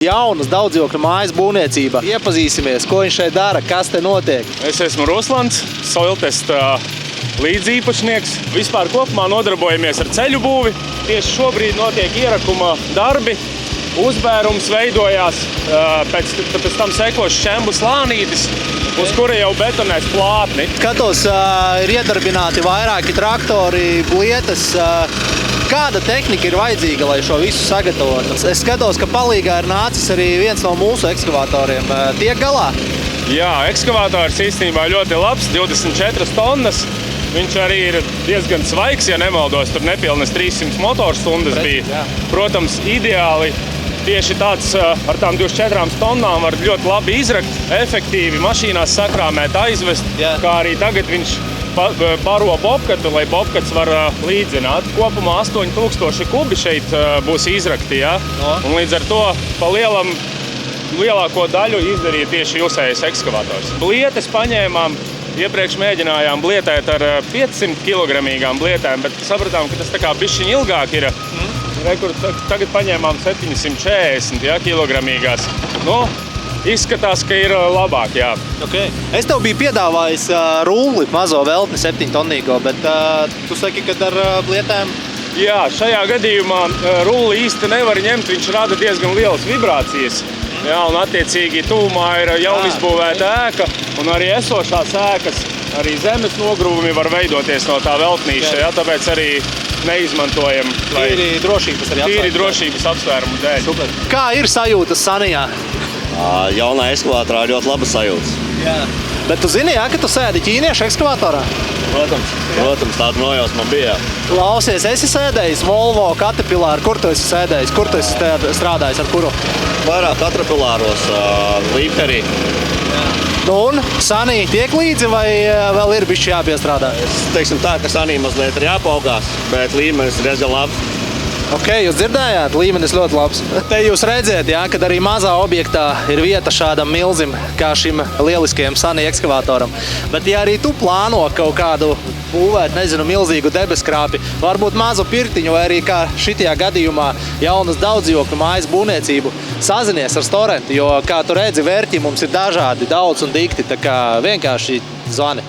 Jaunas daudzdzīvokļu mājas būvniecība. Iepazīsimies, ko viņš šeit dara, kas te notiek. Es esmu Ruslans, Soiltesta līdzīpašnieks. Vispār kopumā nodarbojamies ar ceļu būvi. Tieši šobrīd notiek ierakuma darbi. Uzbērums veidojās, pēc tam sekos šķembu slānītis, uz kura jau betonēs plātni. Skatos, ir iedarbināti vairāki traktori, blietas. Kāda tehnika ir vajadzīga, lai šo visu sagatavotu? Es skatos, ka palīgā ir nācis arī viens no mūsu ekskavatoriem. Tiek galā? Jā, ekskavators īstenībā ļoti labs, 24 tonnas. Viņš arī ir diezgan svaigs, ja nemaldos, tur nepilnas 300 motorstundas bija. Jā. Protams, ideāli tieši tāds ar tām 24 tonnām var ļoti labi izrakt, efektīvi mašīnās sakrāmēt, aizvest, Jā. kā arī tagad viņš baro bobkatu, lai bobkats var līdzināt. Kopumā 8000 kubi šeit būs izrakti, ja? No. Un līdz ar to pa lielāko daļu izdarīja tieši jūsējais ekskavators. Blietes paņēmām, iepriekš mēģinājām blietēt ar 500 kilogramīgām blietēm, bet sapratām, ka tas tā kā bišķiņ ilgāk ir. Tagad paņēmām 740 kilogramīgās. Nu, izskatās, ka ir labāk, jā. Okay. Es tev biju piedāvājis rulli, mazo veltni 7-tonnīgo, bet tu saki, ka ar blietēm? Jā, šajā gadījumā rulli īsti nevar ņemt, viņš rada diezgan lielas vibrācijas. Jā, un attiecīgi tuvumā ir jaunizbūvēta ēka, un arī esošās ēkas, arī zemes nogrūvumi var veidoties no tā veltnīša, jā, tāpēc arī neizmantojam. Tīri drošības arī Tīri drošības apsvērumu dēļ. Super. Kā ir sajūtas Sanijā? Jaunā ekskavatorā ļoti laba sajūtas. Jā. Bet tu zini, jā, ka tu sēdi ķīniešu ekskavatorā? Protams, tāda nojausma bija. Klausies, esi sēdējis Volvo, Caterpillar, kur tu esi sēdējis? Kur tu esi strādājis, ar kuru? Vairāk Caterpillaros, Līpterī. Nu un Sanī tiek līdzi vai vēl ir bišķi jāpiestrādā? Es teiksim tā, ka Sanī mazliet ir jāpaugās, bet līmenis ir diezgan labs. Ok, jūs dzirdējāt? Līmenis ļoti labs. Te jūs redzēt, jā, kad arī mazā objektā ir vieta šādam milzim, kā šim lieliskajam Sanī ekskavatoram. Bet ja arī tu plāno kaut kādu būvēt, nezinu, milzīgu debeskrāpi, varbūt mazu pirtiņu vai arī kā šitajā gadījumā jaunas daudzdzīvokļu mājas būvniecību, sazinies ar Storentu, jo, kā tu redzi, vērķi mums ir dažādi, daudz un dikti, tā kā vienkārši zvani.